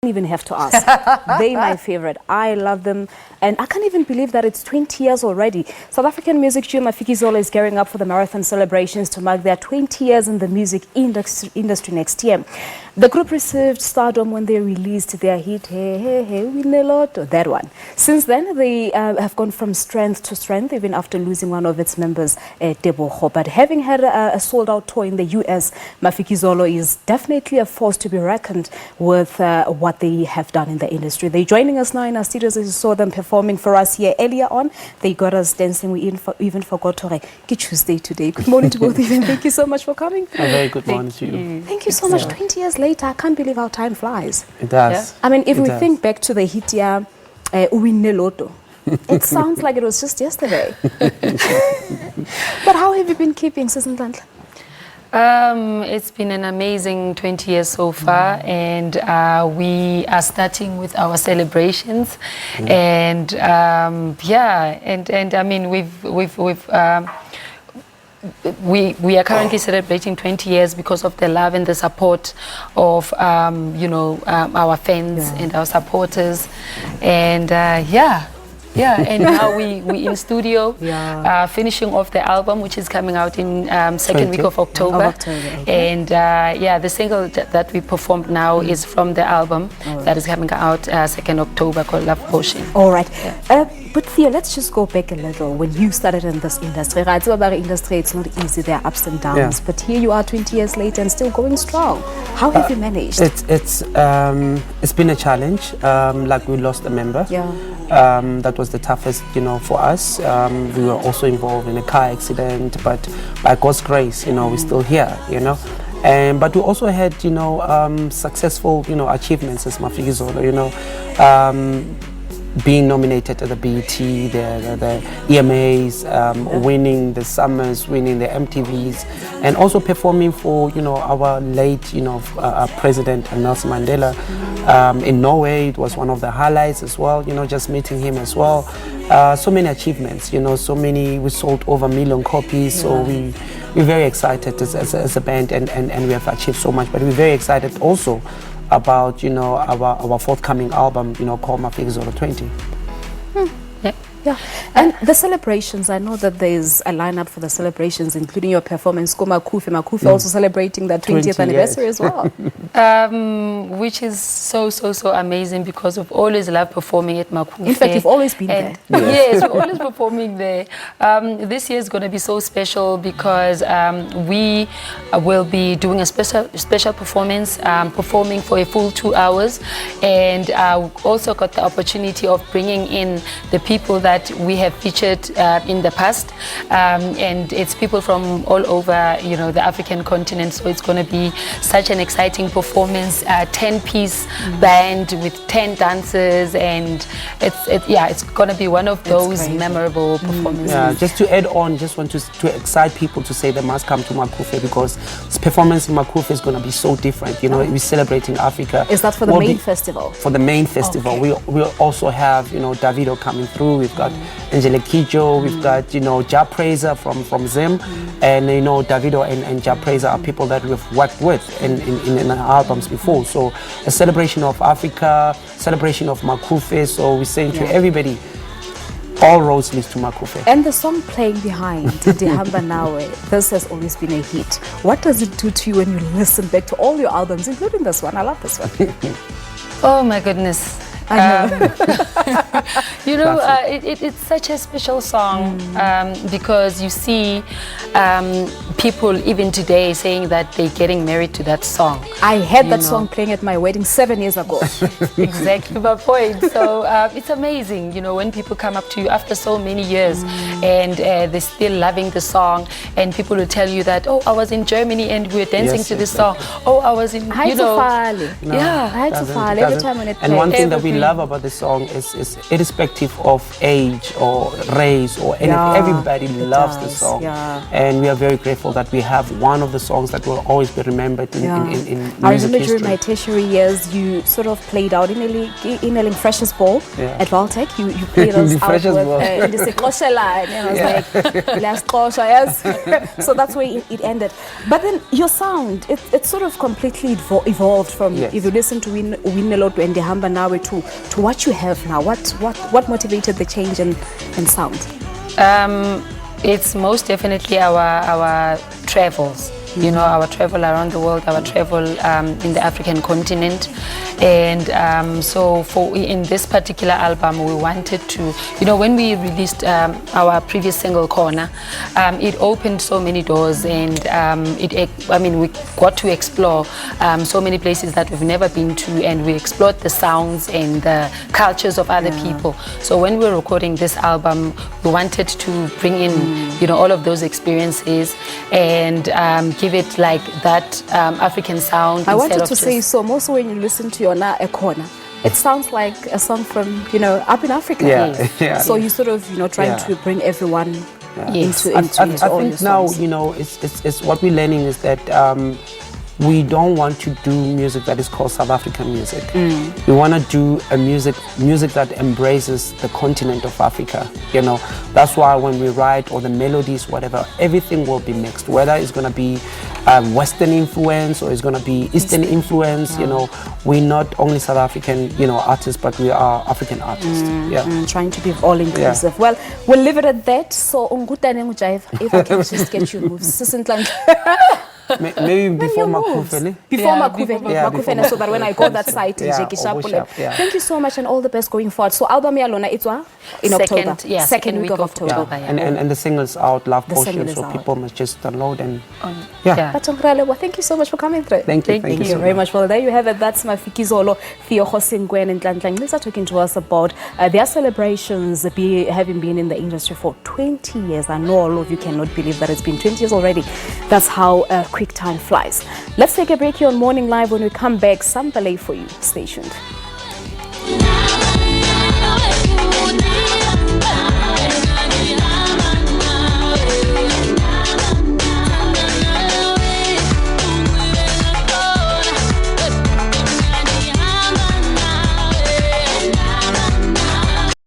Even have to ask. They're my favorite. I love them, and I can't even believe that it's 20 years already. South African music duo Mafikizolo is gearing up for the marathon celebrations to mark their 20 years in the music industry next year. The group received stardom when they released their hit Hey Hey Hey Win a Lotto, that one. Since then, they have gone from strength to strength, even after losing one of its members, Tebogo. But having had a sold-out tour in the US, Mafikizolo is definitely a force to be reckoned with. What they have done in the industry. They're joining us now in our studios. As you saw them performing for us here earlier on, they got us dancing. We even forgot to Tuesday today. Good morning to both of you. Thank you so much for coming. A very good morning to you. Thank you so much. 20 years later, I can't believe how time flies. It does. Yeah? I mean, if we think back to the hit Win a Lotto, it sounds like it was just yesterday. But how have you been keeping, Susan Blantle? It's been an amazing 20 years so far, and we are starting with our celebrations, and I mean we are currently celebrating 20 years because of the love and the support of our fans and our supporters, and and now we in studio, finishing off the album, which is coming out in second week of October. And the single that we performed now is from the album that is coming out 2nd October, called Love Potion. All right. But Theo, let's just go back a little. When you started in this industry, right? So about industry, it's not easy. There are ups and downs. But here you are 20 years later and still going strong. How have you managed? It's been a challenge. Like, we lost a member. That was the toughest, for us. We were also involved in a car accident, but by God's grace, we're still here, but we also had, successful, achievements as Mafikizolo, being nominated at the BET, the EMAs, winning the Summers, winning the MTVs, and also performing for, our late, President Nelson Mandela in Norway. It was one of the highlights as well, just meeting him as well. So many achievements, so many. We sold over 1 million copies, so we're very excited as a band, and we have achieved so much. But we're very excited also about our forthcoming album, called Mafikizolo 20. Yeah, and the celebrations, I know that there's a lineup for the celebrations, including your performance, Makufe also celebrating that 20th anniversary as well. Which is so amazing, because we've always loved performing at Makufe. In fact, you've always been there. Yes, we're always performing there. This year is going to be so special because we will be doing a special performance, performing for a full 2 hours, and also got the opportunity of bringing in the people that we have featured in the past, and it's people from all over, the African continent. So it's going to be such an exciting performance. 10-piece band with 10 dancers, and it's going to be one of those memorable performances. Yeah, just to add on, just want to excite people to say they must come to Makufe, because this performance in Makufe is going to be so different. We're celebrating Africa. Is that for the main festival? For the main festival. Okay. We also have Davido coming through. We've got Angelique Kidjo, we've got Ja Praiser from Zim, and Davido and Ja Praiser are people that we've worked with in our albums before. So a celebration of Africa, celebration of Makufe. So we're saying to everybody, all roads lead to Makufe. And the song playing behind, Dihamba Nawe, this has always been a hit. What does it do to you when you listen back to all your albums, including this one? I love this one. Oh my goodness. I know. It's such a special song, because you see people even today saying that they're getting married to that song. I had that song playing at my wedding 7 years ago. Exactly my point. So it's amazing, when people come up to you after so many years and they're still loving the song, and people will tell you that, oh, I was in Germany and we were dancing to this song. Oh, I was in, Hi to Fali. Yeah. Hi to Fali every time when it plays. And one thing that we love about the song is irrespective of age or race or anything. Yeah, Everybody loves the does, song. yeah. And we are very grateful that we have one of the songs that will always be remembered in Yeah. music I remember during history. my tertiary years, you sort of played out in a Freshers Ball Yeah. at Valtech. You played us The out Freshers with Ball. in the Sekosha line. And I was like, last Kosha, yes. So that's where it ended. But then your sound, it sort of completely evolved from, Yes. if you listen to Win a Lot and Dehamba Nawe to what you have now. What motivated the change in sound? It's most definitely our travels. You know, our travel around the world, our travel in the African continent. And so in this particular album, we wanted to, you know, when we released our previous single, Corner, it opened so many doors, and we got to explore so many places that we've never been to, and we explored the sounds and the cultures of other people. So when we were recording this album, we wanted to bring in, you know, all of those experiences and give it like that African sound. I wanted instead to of say just- so. Also, when you listen to your Na Ekona, it sounds like a song from, you know, up in Africa. Yeah, yeah. So you sort of, you know, trying Yeah. to bring everyone Yes. into I all your think now, songs. you know, it's what we're learning is that we don't want to do music that is called South African music. We want to do a music that embraces the continent of Africa. You know, that's why when we write, or the melodies, whatever, everything will be mixed. Whether it's going to be Western influence or it's going to be Eastern influence. You know, we're not only South African, you know, artists, but we are African artists. Trying to be all inclusive. Well, we'll leave it at that. So, if I can just get your moves. Maybe before Makufene. Before Yeah, Makufene, before Makufene, so that when I go that site in Yeah, Jackie or Bushap, yeah. Thank you so much, and all the best going forward. So album Yalona, it's in Second, October. yeah, second week of October. Yeah. And the single's out, Love The Potion, single is so out. people must just download and Yeah. But well, thank you so much for coming through. Thank you Thank you so very much. Well, there you have it. That's Mafikizolo, Tebogo Madingoane, and Ntlanhla. These are talking to us about their celebrations, having been in the industry for 20 years. I know all of you cannot believe that it's been 20 years already. That's how quick time flies. Let's take a break here on Morning Live. When we come back, some ballet for you. Stay tuned.